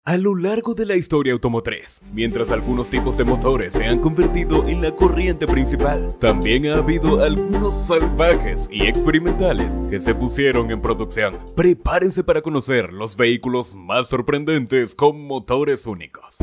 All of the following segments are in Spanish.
A lo largo de la historia automotriz, mientras algunos tipos de motores se han convertido en la corriente principal, también ha habido algunos salvajes y experimentales que se pusieron en producción. Prepárense para conocer los vehículos más sorprendentes con motores únicos.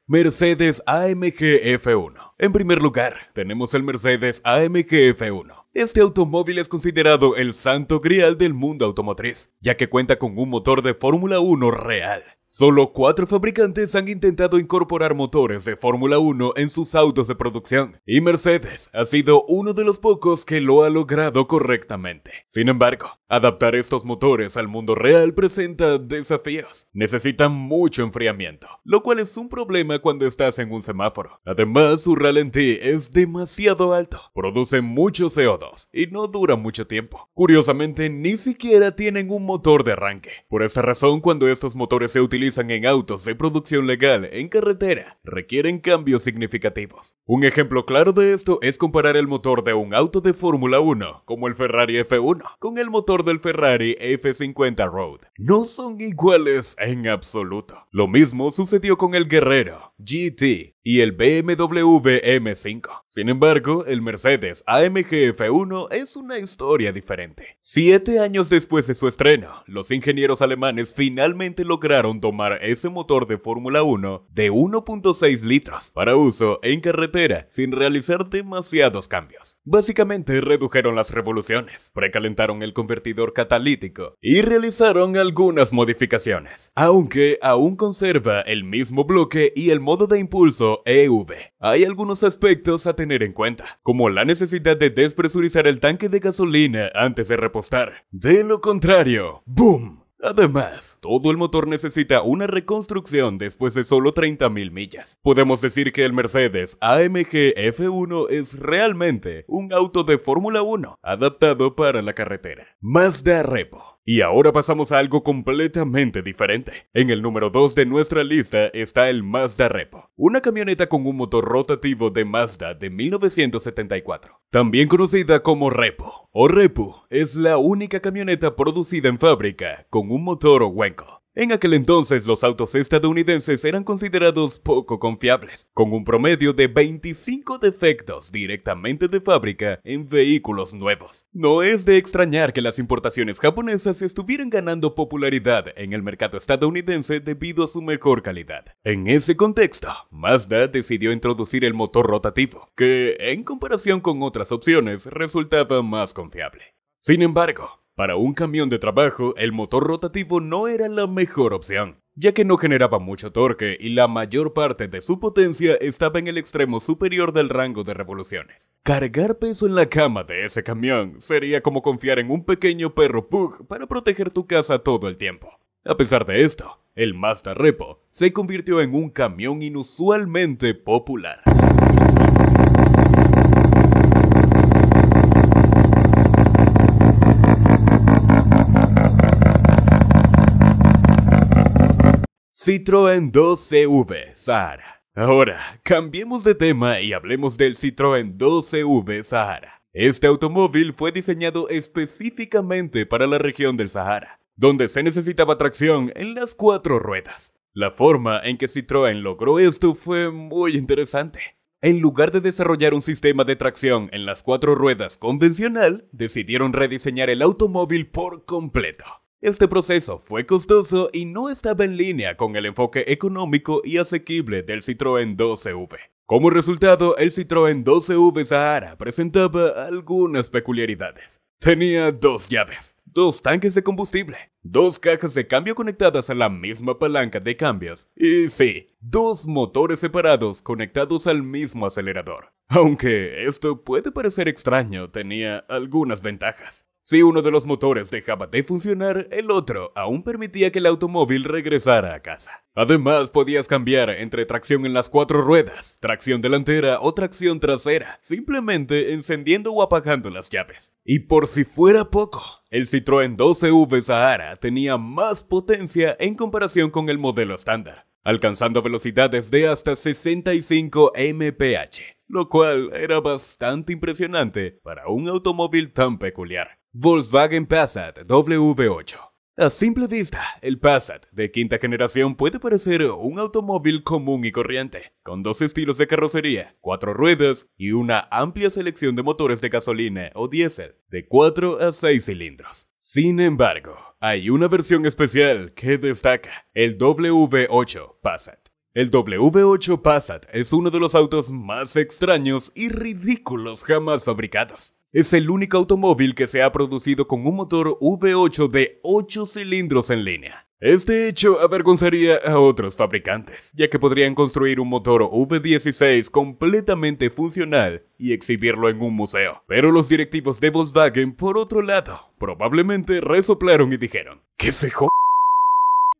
Mercedes AMG F1. En primer lugar, tenemos el Mercedes AMG F1. Este automóvil es considerado el santo grial del mundo automotriz, ya que cuenta con un motor de Fórmula 1 real. Solo 4 fabricantes han intentado incorporar motores de Fórmula 1 en sus autos de producción, y Mercedes ha sido uno de los pocos que lo ha logrado correctamente. Sin embargo, adaptar estos motores al mundo real presenta desafíos. Necesitan mucho enfriamiento, lo cual es un problema cuando estás en un semáforo. Además, su ralentí es demasiado alto, produce mucho CO2 y no dura mucho tiempo. Curiosamente, ni siquiera tienen un motor de arranque. Por esta razón, cuando estos motores se utilizan en autos de producción legal en carretera, requieren cambios significativos. Un ejemplo claro de esto es comparar el motor de un auto de Fórmula 1, como el Ferrari F1, con el motor del Ferrari F50 Road. No son iguales en absoluto. Lo mismo sucedió con el Guerrero GT y el BMW M5. Sin embargo, el Mercedes AMG F1 es una historia diferente. 7 años después de su estreno, los ingenieros alemanes finalmente lograron domar ese motor de Fórmula 1 de 1.6 litros para uso en carretera sin realizar demasiados cambios. Básicamente redujeron las revoluciones, precalentaron el convertidor catalítico y realizaron algunas modificaciones, aunque aún conserva el mismo bloque y el modo de impulso EV. Hay algunos aspectos a tener en cuenta, como la necesidad de despresurizar el tanque de gasolina antes de repostar. De lo contrario, ¡boom! Además, todo el motor necesita una reconstrucción después de solo 30.000 millas. Podemos decir que el Mercedes AMG F1 es realmente un auto de Fórmula 1 adaptado para la carretera. Mazda Repo. Y ahora pasamos a algo completamente diferente. En el número 2 de nuestra lista está el Mazda Repo, una camioneta con un motor rotativo de Mazda de 1974. También conocida como Repo o Repu, es la única camioneta producida en fábrica con un motor Wankel. En aquel entonces los autos estadounidenses eran considerados poco confiables, con un promedio de 25 defectos directamente de fábrica en vehículos nuevos. No es de extrañar que las importaciones japonesas estuvieran ganando popularidad en el mercado estadounidense debido a su mejor calidad. En ese contexto, Mazda decidió introducir el motor rotativo, que en comparación con otras opciones resultaba más confiable. Sin embargo, para un camión de trabajo, el motor rotativo no era la mejor opción, ya que no generaba mucho torque y la mayor parte de su potencia estaba en el extremo superior del rango de revoluciones. Cargar peso en la cama de ese camión sería como confiar en un pequeño perro pug para proteger tu casa todo el tiempo. A pesar de esto, el Mazda Repo se convirtió en un camión inusualmente popular. Citroën 2CV Sahara. Ahora, cambiemos de tema y hablemos del Citroën 2CV Sahara. Este automóvil fue diseñado específicamente para la región del Sahara, donde se necesitaba tracción en las 4 ruedas. La forma en que Citroën logró esto fue muy interesante. En lugar de desarrollar un sistema de tracción en las 4 ruedas convencional, decidieron rediseñar el automóvil por completo. Este proceso fue costoso y no estaba en línea con el enfoque económico y asequible del Citroën 2CV. Como resultado, el Citroën 2CV Sahara presentaba algunas peculiaridades. Tenía 2 llaves, 2 tanques de combustible, 2 cajas de cambio conectadas a la misma palanca de cambios y sí, 2 motores separados conectados al mismo acelerador. Aunque esto puede parecer extraño, tenía algunas ventajas. Si uno de los motores dejaba de funcionar, el otro aún permitía que el automóvil regresara a casa. Además, podías cambiar entre tracción en las 4 ruedas, tracción delantera o tracción trasera, simplemente encendiendo o apagando las llaves. Y por si fuera poco, el Citroën 2CV Sahara tenía más potencia en comparación con el modelo estándar, alcanzando velocidades de hasta 65 mph, lo cual era bastante impresionante para un automóvil tan peculiar. Volkswagen Passat W8. A simple vista, el Passat de quinta generación puede parecer un automóvil común y corriente, con 2 estilos de carrocería, 4 ruedas y una amplia selección de motores de gasolina o diésel de 4 a 6 cilindros. Sin embargo, hay una versión especial que destaca, el W8 Passat. El W8 Passat es uno de los autos más extraños y ridículos jamás fabricados. Es el único automóvil que se ha producido con un motor V8 de 8 cilindros en línea. Este hecho avergonzaría a otros fabricantes, ya que podrían construir un motor V16 completamente funcional y exhibirlo en un museo. Pero los directivos de Volkswagen, por otro lado, probablemente resoplaron y dijeron, ¡que se j***!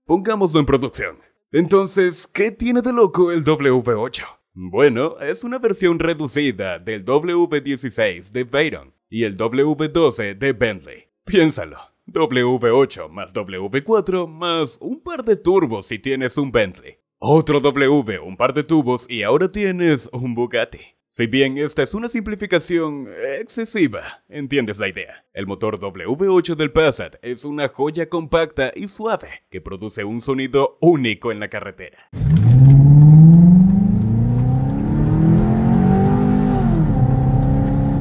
Pongámoslo en producción. Entonces, ¿qué tiene de loco el W8? Bueno, es una versión reducida del W16 de Veyron y el W12 de Bentley. Piénsalo, W8 más W4 más un par de turbos si tienes un Bentley. Otro W, un par de tubos y ahora tienes un Bugatti. Si bien esta es una simplificación excesiva, entiendes la idea. El motor W8 del Passat es una joya compacta y suave que produce un sonido único en la carretera.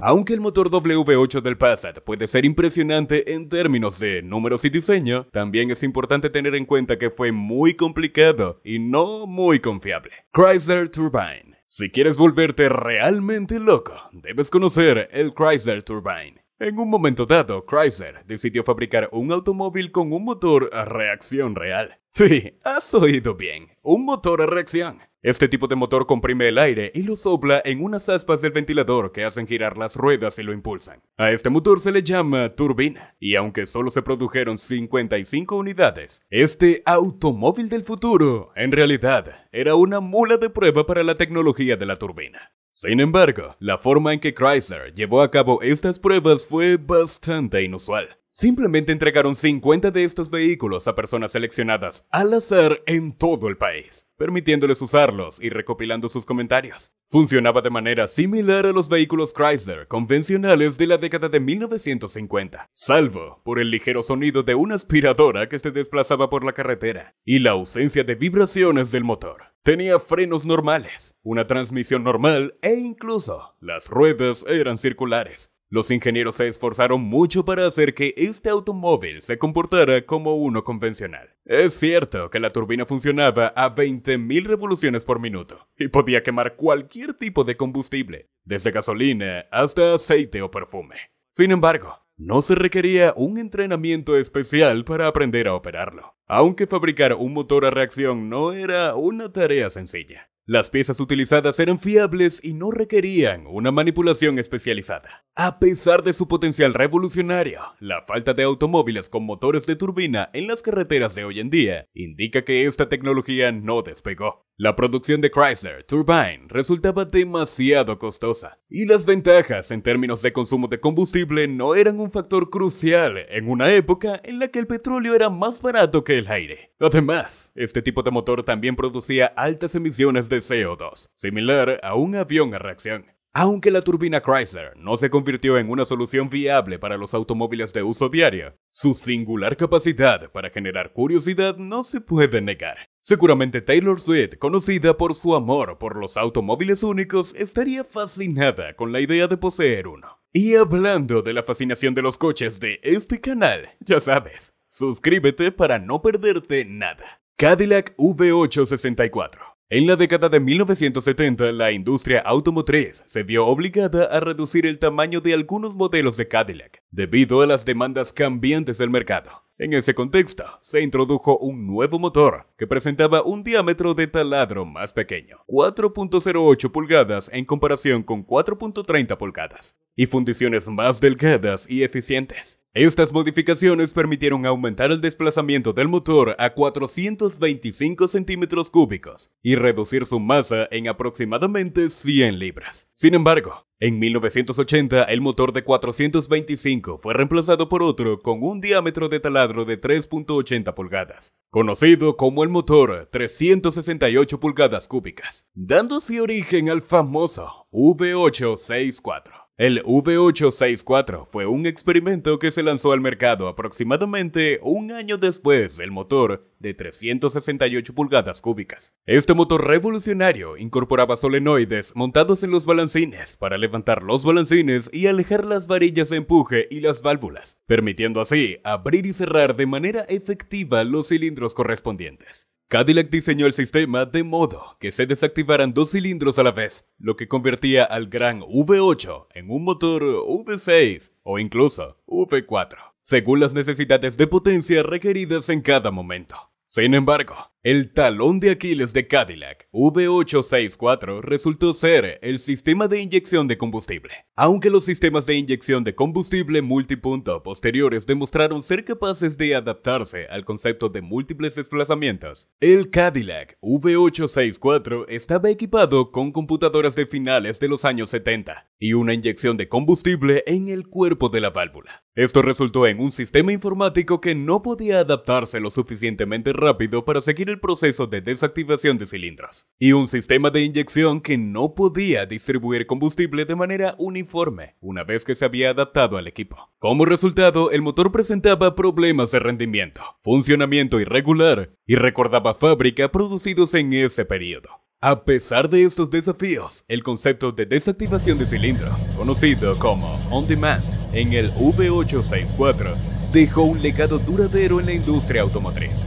Aunque el motor W8 del Passat puede ser impresionante en términos de números y diseño, también es importante tener en cuenta que fue muy complicado y no muy confiable. Chrysler Turbine. Si quieres volverte realmente loco, debes conocer el Chrysler Turbine. En un momento dado, Chrysler decidió fabricar un automóvil con un motor a reacción real. Sí, has oído bien, un motor a reacción. Este tipo de motor comprime el aire y lo sopla en unas aspas del ventilador que hacen girar las ruedas y lo impulsan. A este motor se le llama turbina, y aunque solo se produjeron 55 unidades, este automóvil del futuro, en realidad, era una mula de prueba para la tecnología de la turbina. Sin embargo, la forma en que Chrysler llevó a cabo estas pruebas fue bastante inusual. Simplemente entregaron 50 de estos vehículos a personas seleccionadas al azar en todo el país, permitiéndoles usarlos y recopilando sus comentarios. Funcionaba de manera similar a los vehículos Chrysler convencionales de la década de 1950, salvo por el ligero sonido de una aspiradora que se desplazaba por la carretera y la ausencia de vibraciones del motor. Tenía frenos normales, una transmisión normal e incluso las ruedas eran circulares. Los ingenieros se esforzaron mucho para hacer que este automóvil se comportara como uno convencional. Es cierto que la turbina funcionaba a 20.000 revoluciones por minuto y podía quemar cualquier tipo de combustible, desde gasolina hasta aceite o perfume. Sin embargo, no se requería un entrenamiento especial para aprender a operarlo, aunque fabricar un motor a reacción no era una tarea sencilla. Las piezas utilizadas eran fiables y no requerían una manipulación especializada. A pesar de su potencial revolucionario, la falta de automóviles con motores de turbina en las carreteras de hoy en día indica que esta tecnología no despegó. La producción de Chrysler Turbine resultaba demasiado costosa, y las ventajas en términos de consumo de combustible no eran un factor crucial en una época en la que el petróleo era más barato que el aire. Además, este tipo de motor también producía altas emisiones de CO2, similar a un avión a reacción. Aunque la turbina Chrysler no se convirtió en una solución viable para los automóviles de uso diario, su singular capacidad para generar curiosidad no se puede negar. Seguramente Taylor Swift, conocida por su amor por los automóviles únicos, estaría fascinada con la idea de poseer uno. Y hablando de la fascinación de los coches de este canal, ya sabes, suscríbete para no perderte nada. Cadillac V8-64. En la década de 1970, la industria automotriz se vio obligada a reducir el tamaño de algunos modelos de Cadillac, debido a las demandas cambiantes del mercado. En ese contexto, se introdujo un nuevo motor que presentaba un diámetro de taladro más pequeño, 4.08 pulgadas en comparación con 4.30 pulgadas, y fundiciones más delgadas y eficientes. Estas modificaciones permitieron aumentar el desplazamiento del motor a 425 centímetros cúbicos y reducir su masa en aproximadamente 100 libras. Sin embargo, en 1980 el motor de 425 fue reemplazado por otro con un diámetro de taladro de 3.80 pulgadas, conocido como el motor 368 pulgadas cúbicas, dando así origen al famoso V8-64. El V864 fue un experimento que se lanzó al mercado aproximadamente un año después del motor de 368 pulgadas cúbicas. Este motor revolucionario incorporaba solenoides montados en los balancines para levantar los balancines y alejar las varillas de empuje y las válvulas, permitiendo así abrir y cerrar de manera efectiva los cilindros correspondientes. Cadillac diseñó el sistema de modo que se desactivaran 2 cilindros a la vez, lo que convertía al gran V8 en un motor V6 o incluso V4, según las necesidades de potencia requeridas en cada momento. Sin embargo, el talón de Aquiles de Cadillac V864 resultó ser el sistema de inyección de combustible. Aunque los sistemas de inyección de combustible multipunto posteriores demostraron ser capaces de adaptarse al concepto de múltiples desplazamientos, el Cadillac V864 estaba equipado con computadoras de finales de los años 70 y una inyección de combustible en el cuerpo de la válvula. Esto resultó en un sistema informático que no podía adaptarse lo suficientemente rápido para seguir el proceso de desactivación de cilindros, y un sistema de inyección que no podía distribuir combustible de manera uniforme una vez que se había adaptado al equipo. Como resultado, el motor presentaba problemas de rendimiento, funcionamiento irregular y recordaba fábrica producidos en ese periodo. A pesar de estos desafíos, el concepto de desactivación de cilindros, conocido como On Demand, en el V864, dejó un legado duradero en la industria automotriz.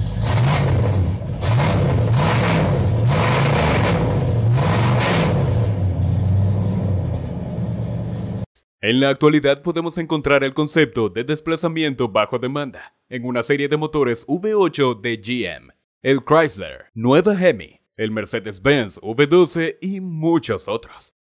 En la actualidad podemos encontrar el concepto de desplazamiento bajo demanda en una serie de motores V8 de GM, el Chrysler, Nueva Hemi, el Mercedes-Benz V12 y muchos otros.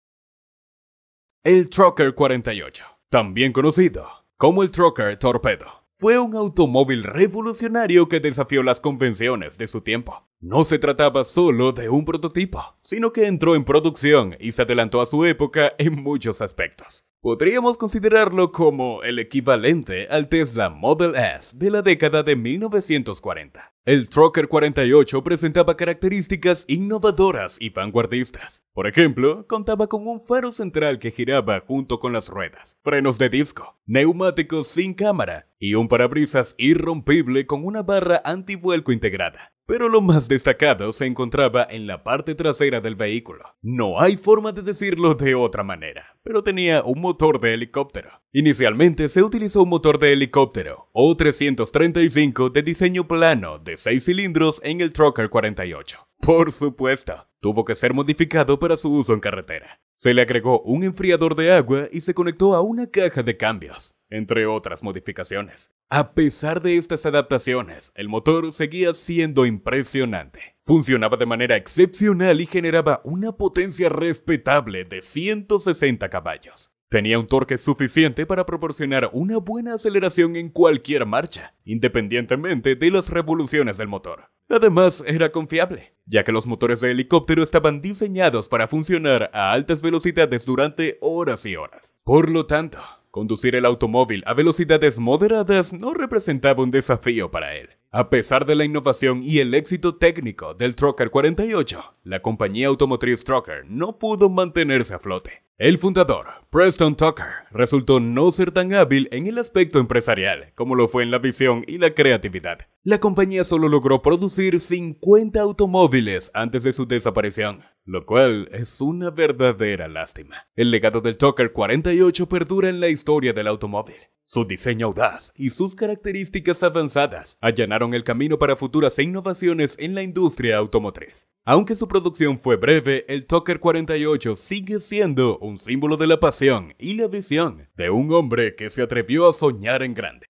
El Trucker 48, también conocido como el Trucker Torpedo, fue un automóvil revolucionario que desafió las convenciones de su tiempo. No se trataba solo de un prototipo, sino que entró en producción y se adelantó a su época en muchos aspectos. Podríamos considerarlo como el equivalente al Tesla Model S de la década de 1940. El Trucker 48 presentaba características innovadoras y vanguardistas. Por ejemplo, contaba con un faro central que giraba junto con las ruedas, frenos de disco, neumáticos sin cámara y un parabrisas irrompible con una barra antivuelco integrada. Pero lo más destacado se encontraba en la parte trasera del vehículo. No hay forma de decirlo de otra manera, pero tenía un motor de helicóptero. Inicialmente se utilizó un motor de helicóptero O335 de diseño plano de 6 cilindros en el Trucker 48. Por supuesto, tuvo que ser modificado para su uso en carretera. Se le agregó un enfriador de agua y se conectó a una caja de cambios, entre otras modificaciones. A pesar de estas adaptaciones, el motor seguía siendo impresionante. Funcionaba de manera excepcional y generaba una potencia respetable de 160 caballos. Tenía un torque suficiente para proporcionar una buena aceleración en cualquier marcha, independientemente de las revoluciones del motor. Además, era confiable, ya que los motores de helicóptero estaban diseñados para funcionar a altas velocidades durante horas y horas. Por lo tanto, conducir el automóvil a velocidades moderadas no representaba un desafío para él. A pesar de la innovación y el éxito técnico del Trucker 48, la compañía automotriz Trucker no pudo mantenerse a flote. El fundador, Preston Tucker, resultó no ser tan hábil en el aspecto empresarial como lo fue en la visión y la creatividad. La compañía solo logró producir 50 automóviles antes de su desaparición, lo cual es una verdadera lástima. El legado del Tucker 48 perdura en la historia del automóvil. Su diseño audaz y sus características avanzadas allanaron el camino para futuras innovaciones en la industria automotriz. Aunque su producción fue breve, el Tucker 48 sigue siendo un símbolo de la pasión y la visión de un hombre que se atrevió a soñar en grande.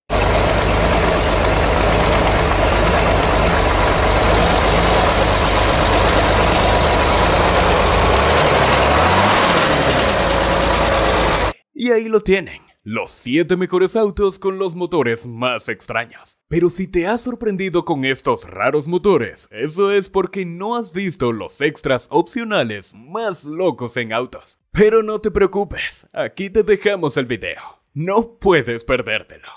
Y ahí lo tienen. Los 7 mejores autos con los motores más extraños. Pero si te has sorprendido con estos raros motores, eso es porque no has visto los extras opcionales más locos en autos. Pero no te preocupes, aquí te dejamos el video. No puedes perdértelo.